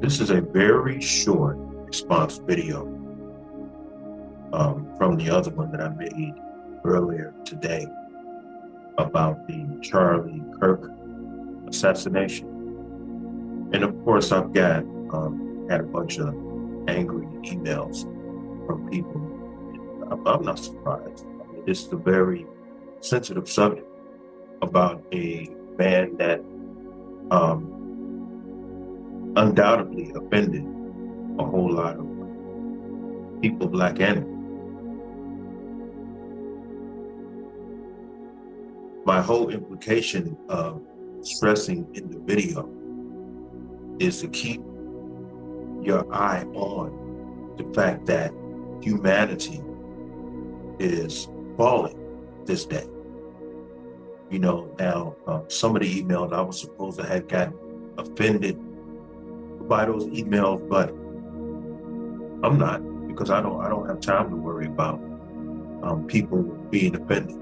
This is a very short response video from the other one that I made earlier today about the Charlie Kirk assassination. And of course, I've got had a bunch of angry emails from people. I'm not surprised. I mean, this is a very sensitive subject about a man that undoubtedly offended a whole lot of people, black and white. My whole implication of stressing in the video is to keep your eye on the fact that humanity is falling this day. You know, now some of the emails I was supposed to have gotten offended by those emails, but I'm not, because I don't have time to worry about people being offended.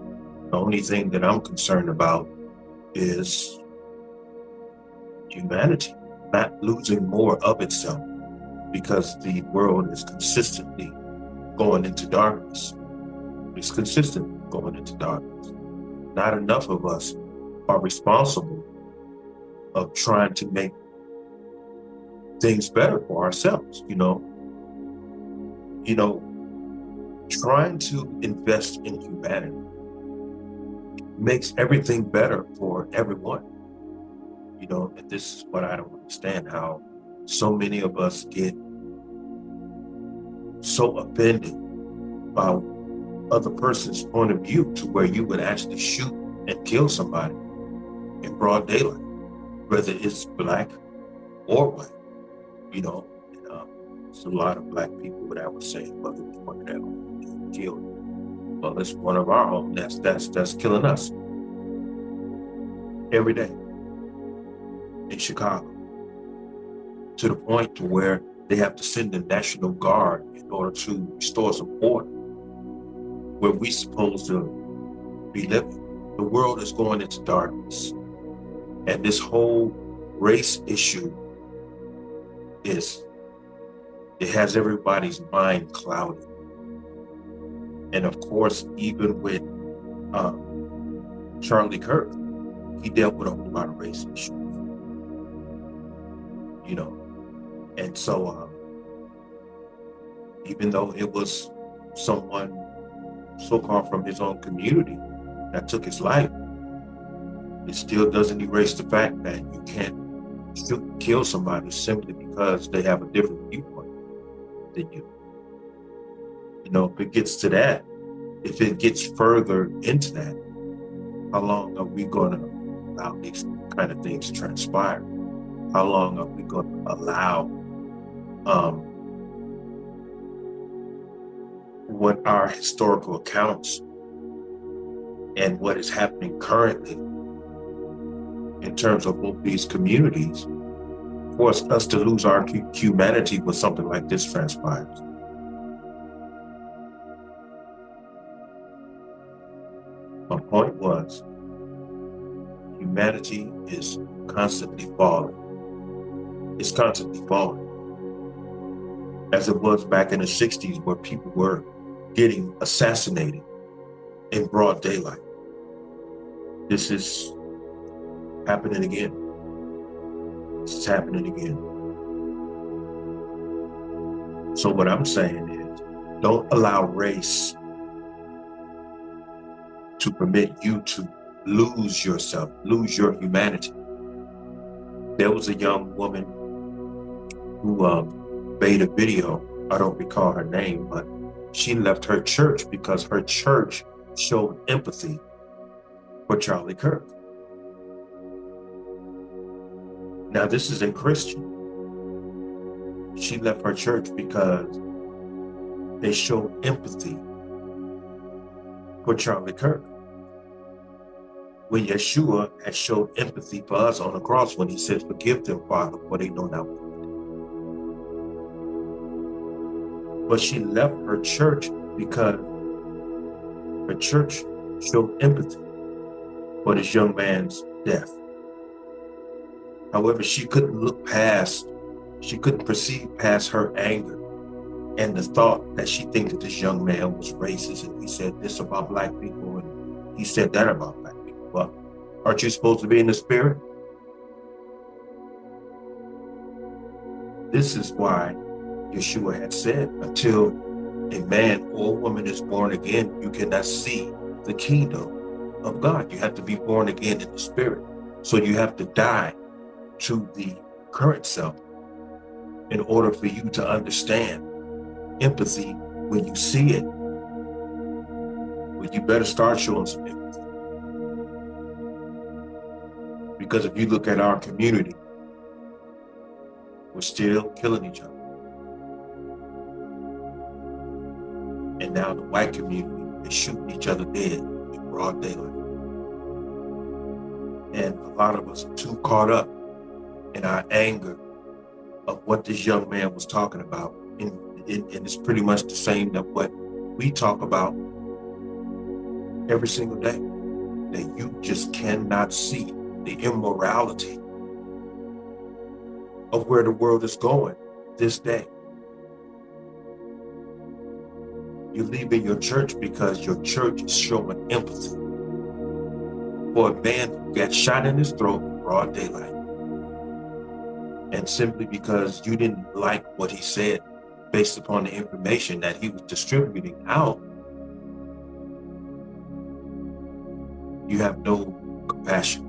The only thing that I'm concerned about is humanity not losing more of itself, because the world is consistently going into darkness. It's consistently going into darkness. Not enough of us are responsible of trying to make things better for ourselves, trying to invest in humanity makes everything better for everyone. And this is what I don't understand, how so many of us get so offended by other person's point of view to where you would actually shoot and kill somebody in broad daylight, whether it's black or white. There's a lot of black people that were saying, well, there's one that was killed. Well, it's one of our own that's killing us every day in Chicago, to the point to where they have to send the National Guard in order to restore some order where we're supposed to be living. The world is going into darkness, and this whole race issue it has everybody's mind clouded. And of course, even with Charlie Kirk, he dealt with a whole lot of race issues. And so even though it was someone so-called from his own community that took his life, it still doesn't erase the fact that you can't kill somebody simply because they have a different viewpoint than you. If it gets to that, if it gets further into that, how long are we going to allow these kind of things to transpire? How long are we going to allow what our historical accounts and what is happening currently in terms of both these communities force us to lose our humanity when something like this transpires? My point was, humanity is constantly falling. It's constantly falling. As it was back in the 60s, where people were getting assassinated in broad daylight. This is happening again. This is happening again. So what I'm saying is, don't allow race to permit you to lose yourself, lose your humanity. There was a young woman who made a video. I don't recall her name, but she left her church because her church showed empathy for Charlie Kirk. Now, this isn't Christian. She left her church because they showed empathy for Charlie Kirk, when Yeshua had showed empathy for us on the cross when he said, "Forgive them, Father, for they know not what they do." But she left her church because her church showed empathy for this young man's death. However, she couldn't look past She couldn't perceive past her anger and the thought that she think that this young man was racist and he said this about black people and he said that about black people. Well, aren't you supposed to be in the spirit? This is why Yeshua had said, until a man or a woman is born again, you cannot see the kingdom of God. You have to be born again in the spirit. So you have to die to the current self in order for you to understand empathy when you see it. Well, you better start showing some empathy. Because if you look at our community, we're still killing each other. And now the white community is shooting each other dead in broad daylight. And a lot of us are too caught up in our anger of what this young man was talking about. And it's pretty much the same that what we talk about every single day. That you just cannot see the immorality of where the world is going this day. You're leaving your church because your church is showing empathy for a man who got shot in his throat in broad daylight. And simply because you didn't like what he said based upon the information that he was distributing out, you have no compassion.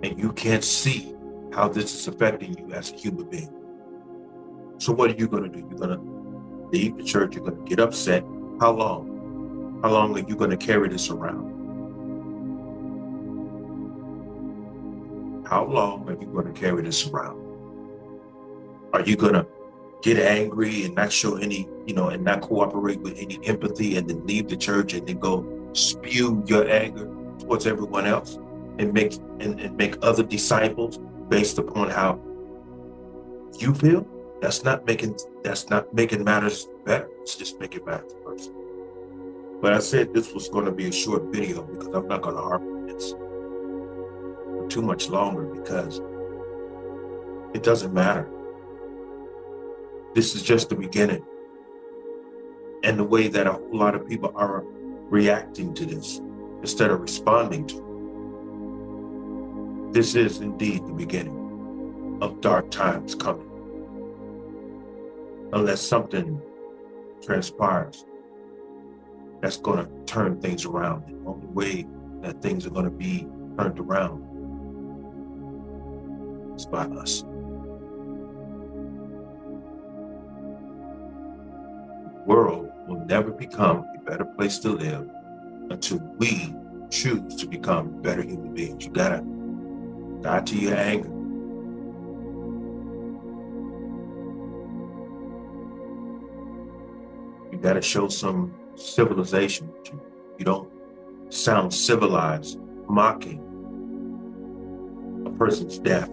And you can't see how this is affecting you as a human being. So what are you going to do? You're going to leave the church. You're going to get upset. How long? How long are you going to carry this around? How long are you going to carry this around? Are you going to get angry and not show any, and not cooperate with any empathy and then leave the church and then go spew your anger towards everyone else and make other disciples based upon how you feel? That's not making matters better. It's just making matters worse. But I said this was going to be a short video because I'm not going to harp on this for too much longer because it doesn't matter. This is just the beginning. And the way that a whole lot of people are reacting to this instead of responding to it. This is indeed the beginning of dark times coming. Unless something transpires that's going to turn things around. The only way that things are going to be turned around is by us. The world will never become a better place to live until we choose to become better human beings. You gotta die to your anger. You gotta show some civilization. You don't sound civilized, mocking a person's death,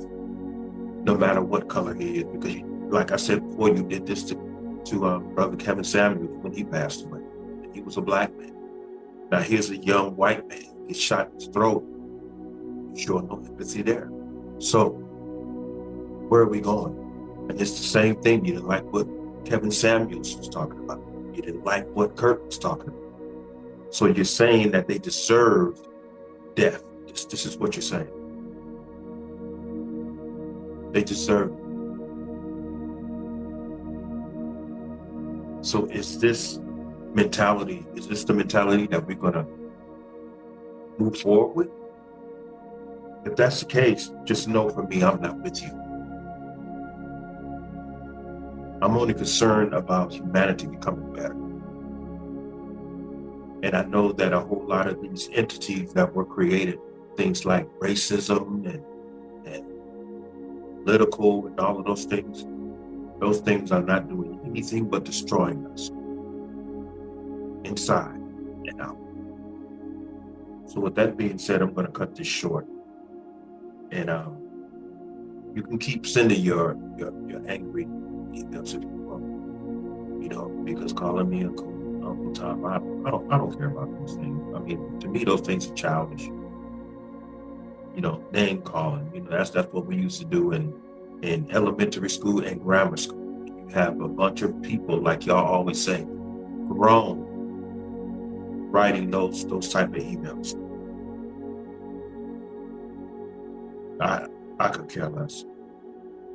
no matter what color he is. Because, like I said before, you did this to Brother Kevin Samuels when he passed away. And he was a black man. Now here's a young white man who gets shot in his throat. You show no empathy there. So where are we going? And it's the same thing. You didn't like what Kevin Samuels was talking about. You didn't like what Kirk was talking about. So you're saying that they deserved death. This is what you're saying. They deserve it. So is this the mentality that we're going to move forward with? If that's the case, just know for me, I'm not with you. I'm only concerned about humanity becoming better. And I know that a whole lot of these entities that were created, things like racism and political and all of those things are not doing anything but destroying us inside and out. So with that being said, I'm going to cut this short. And you can keep sending your angry emails if you want, because calling me Uncle Tom, I don't care about those things. I mean, to me, those things are childish. name calling. That's what we used to do in elementary school and grammar school. You have a bunch of people, like y'all always say, grown, writing those type of emails. I could care less.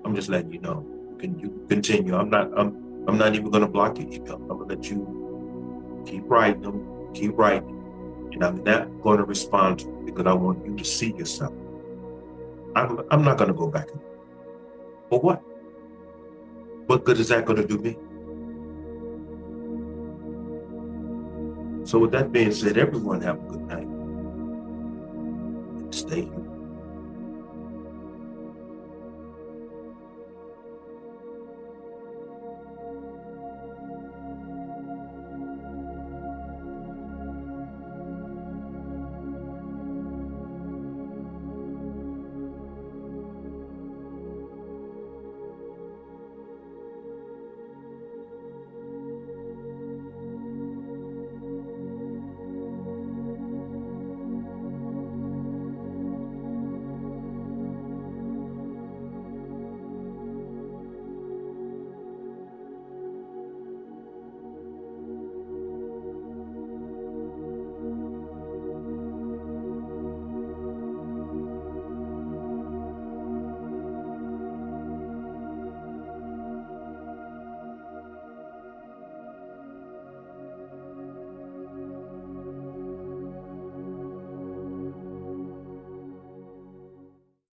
I'm just letting you know. You continue. I'm not even gonna block your email. I'm gonna let you keep writing them, keep writing. And I'm not going to respond to you because I want you to see yourself. I'm not going to go back. For what? What good is that going to do me? So with that being said, everyone have a good night. And stay